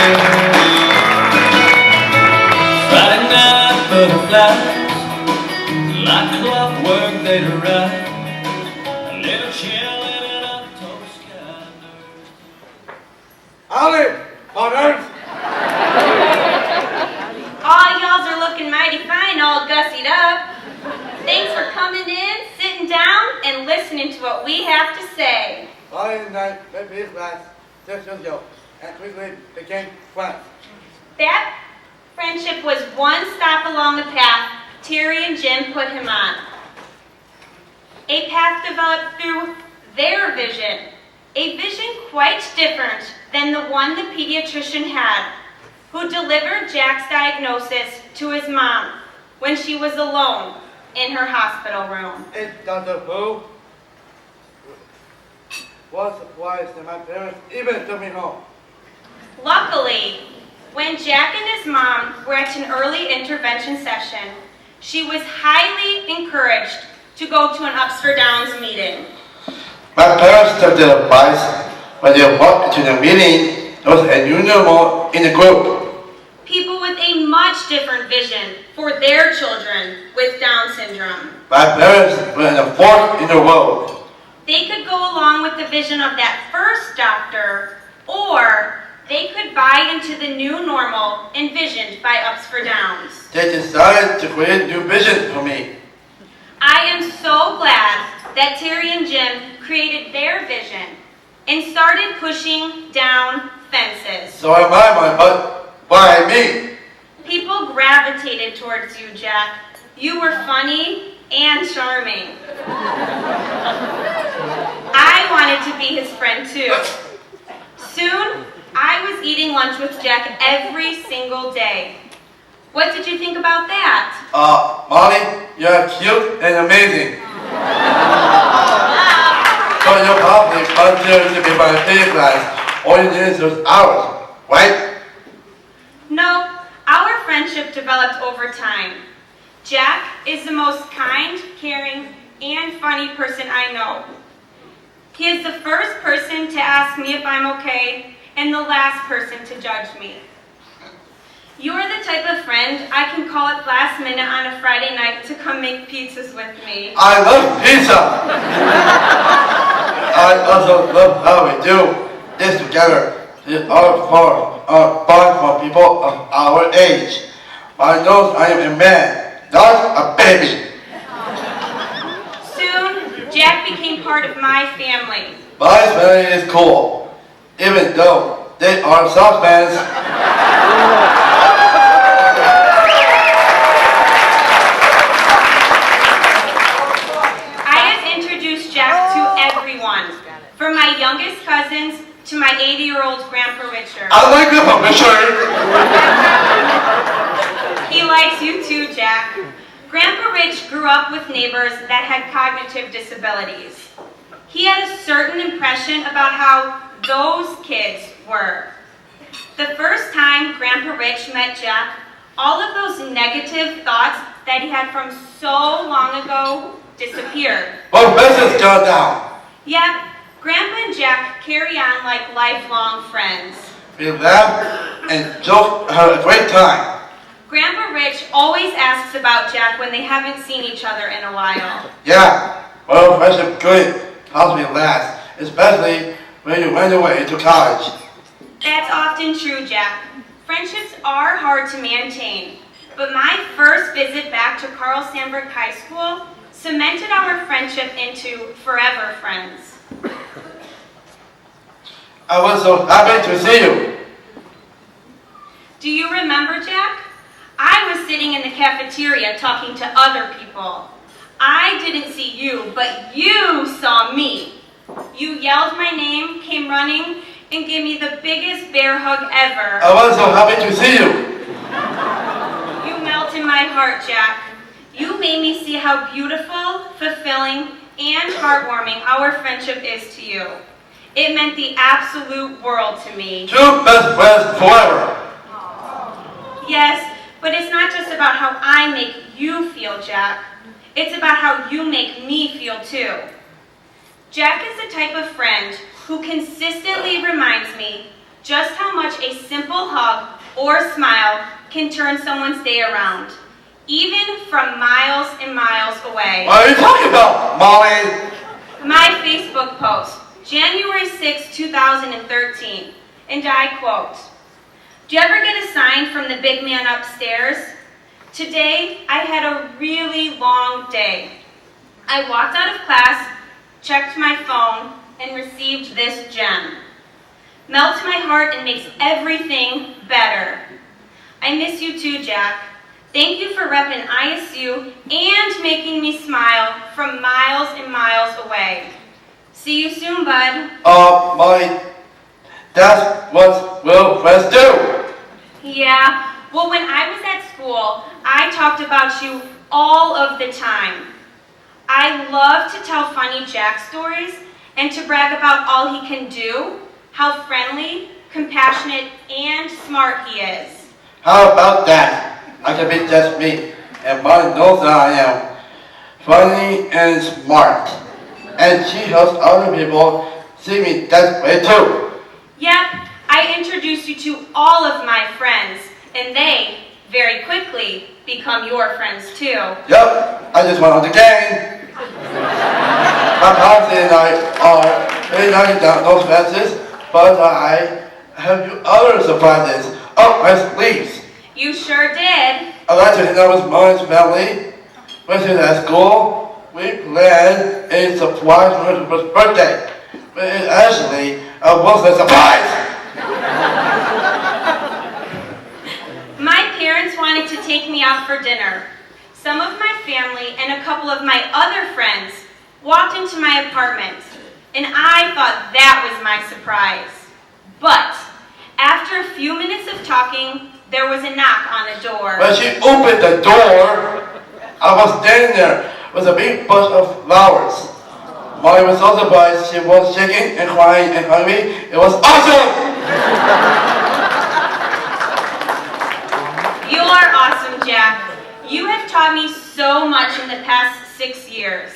Friday night butterflies, like clockwork they'd arrive. A little chill in an October sky. Howdy, partners. All y'alls are looking mighty fine, all gussied up. Thanks for coming in, sitting down, and listening to what we have to say. Friday night, maybe last 6 years ago, and quickly became friends. That friendship was one stop along the path Terry and Jim put him on. A path developed through their vision, a vision quite different than the one the pediatrician had, who delivered Jack's diagnosis to his mom when she was alone in her hospital room. It's Dr. Who was surprised that my parents even took me home. Luckily, when Jack and his mom were at an early intervention session, she was highly encouraged to go to an Ups for Downs meeting. My parents took the advice when they walked into the meeting. There was a new normal in the group. People with a much different vision for their children with Down syndrome. My parents were in the fork in the road. They could go along with the vision of that first doctor, or they could buy into the new normal envisioned by Ups for Downs. They decided to create a new vision for me. I am so glad that Terry and Jim created their vision and started pushing down fences. So am I, my butt. Why me? People gravitated towards you, Jack. You were funny and charming. I wanted to be his friend too. Soon, I was eating lunch with Jack every single day. What did you think about that? Molly, you're cute and amazing. So you probably consider to be my favorite class. All you need is those hours, right? No, our friendship developed over time. Jack is the most kind, caring, and funny person I know. He is the first person to ask me if I'm okay, and the last person to judge me. You're the type of friend I can call at last minute on a Friday night to come make pizzas with me. I love pizza. I also love how we do this together. It's all for fun for people of our age. I know I am a man, not a baby. Soon, Jack became part of my family. My family is cool, even though they are soft fans. I have introduced Jack to everyone, from my youngest cousins to my 80-year-old Grandpa Richard. I like the Richard. He likes you too, Jack. Grandpa Rich grew up with neighbors that had cognitive disabilities. He had a certain impression about how those kids were. The first time Grandpa Rich met Jack, all of those negative thoughts that he had from so long ago disappeared. Well, business go down. Yet, Grandpa and Jack carry on like lifelong friends. We laugh and joke, have a great time. Grandpa Rich always asks about Jack when they haven't seen each other in a while. Yeah, well, friendship could possibly last, especially when you went away to college. That's often true, Jack. Friendships are hard to maintain, but my first visit back to Carl Sandburg High School cemented our friendship into forever friends. I was so happy to see you. Do you remember, Jack? I was sitting in the cafeteria talking to other people. I didn't see you, but you saw me. You yelled my name, came running, and gave me the biggest bear hug ever. I was so happy to see you. You melted my heart, Jack. You made me see how beautiful, fulfilling, and heartwarming our friendship is to you. It meant the absolute world to me. Two best friends forever. Yes, but it's not just about how I make you feel, Jack. It's about how you make me feel too. Jack is the type of friend who consistently reminds me just how much a simple hug or smile can turn someone's day around, even from miles and miles away. What are you talking about, Molly? My Facebook post, January 6, 2013, and I quote, "Do you ever get a sign from the big man upstairs? Today, I had a really long day. I walked out of class, checked my phone, and received this gem. Melts my heart and makes everything better. I miss you too, Jack. Thank you for repping ISU and making me smile from miles and miles away. See you soon, bud." Molly, that's what real friends do. Yeah, well, when I was at school, I talked about you all of the time. I love to tell funny Jack stories and to brag about all he can do, how friendly, compassionate, and smart he is. How about that? I can be just me, and Molly knows that I am funny and smart. And she helps other people see me that way too. Yep, I introduced you to all of my friends, and they, very quickly, become your friends too. Yep, I just went on the game. My policy and I are really knocking down those fences, but I have you other surprises up my sleeves. You sure did. I'd like to hang out with Molly's family. When she was at school, we planned a surprise for her birthday. But it actually wasn't a surprise. My parents wanted to take me out for dinner. Some of my family and a couple of my other friends walked into my apartment, and I thought that was my surprise. But after a few minutes of talking, there was a knock on the door. When she opened the door, I was standing there with a big bunch of flowers. Molly was so surprised. She was shaking and crying and hungry. It was awesome! You are awesome, Jack. You have taught me so much in the past 6 years.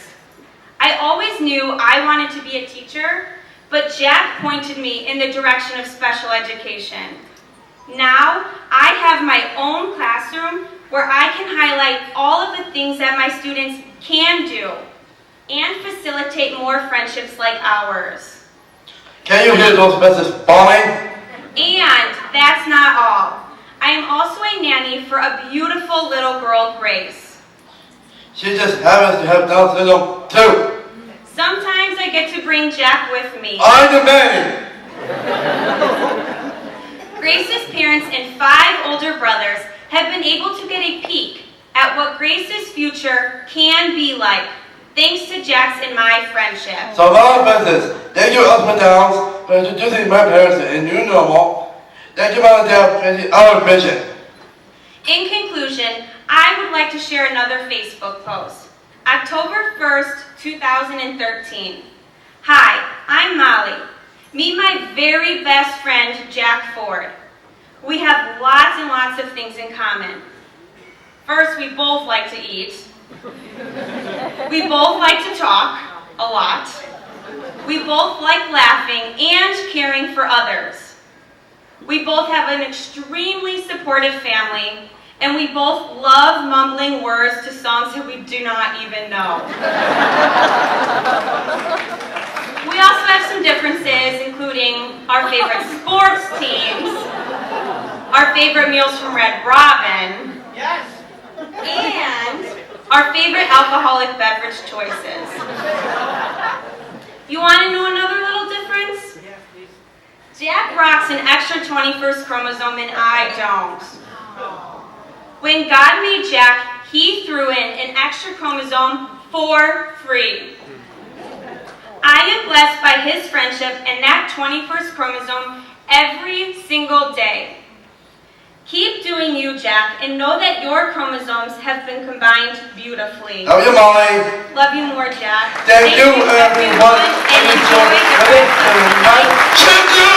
I always knew I wanted to be a teacher, but Jack pointed me in the direction of special education. Now, I have my own classroom where I can highlight all of the things that my students can do and facilitate more friendships like ours. Can you hear those buses falling? And that's not all. I am also a nanny for a beautiful little girl, Grace. She just happens to have Down syndrome too. Sometimes I get to bring Jack with me. I'm the man! Grace's parents and 5 older brothers have been able to get a peek at what Grace's future can be like, thanks to Jack's and my friendship. So long business. Thank you, Husband Downs, for introducing my parents to a new normal. Thank you, Mom and Dad, for our vision. In conclusion, I would like to share another Facebook post. October 1st, 2013. Hi, I'm Molly. Meet my very best friend, Jack Ford. We have lots and lots of things in common. First, we both like to eat. We both like to talk a lot. We both like laughing and caring for others. We both have an extremely supportive family, and we both love mumbling words to songs that we do not even know. We also have some differences, including our favorite sports teams, our favorite meals from Red Robin, Yes. and our favorite alcoholic beverage choices. You want to know another little difference? Yes, please. Jack rocks an extra 21st chromosome and I don't. When God made Jack, he threw in an extra chromosome for free. I am blessed by his friendship and that 21st chromosome every single day. Keep doing you, Jack, and know that your chromosomes have been combined beautifully. Love you, Molly. Love you more, Jack. Thank you, everyone. and enjoy the rest of your night. Thank you.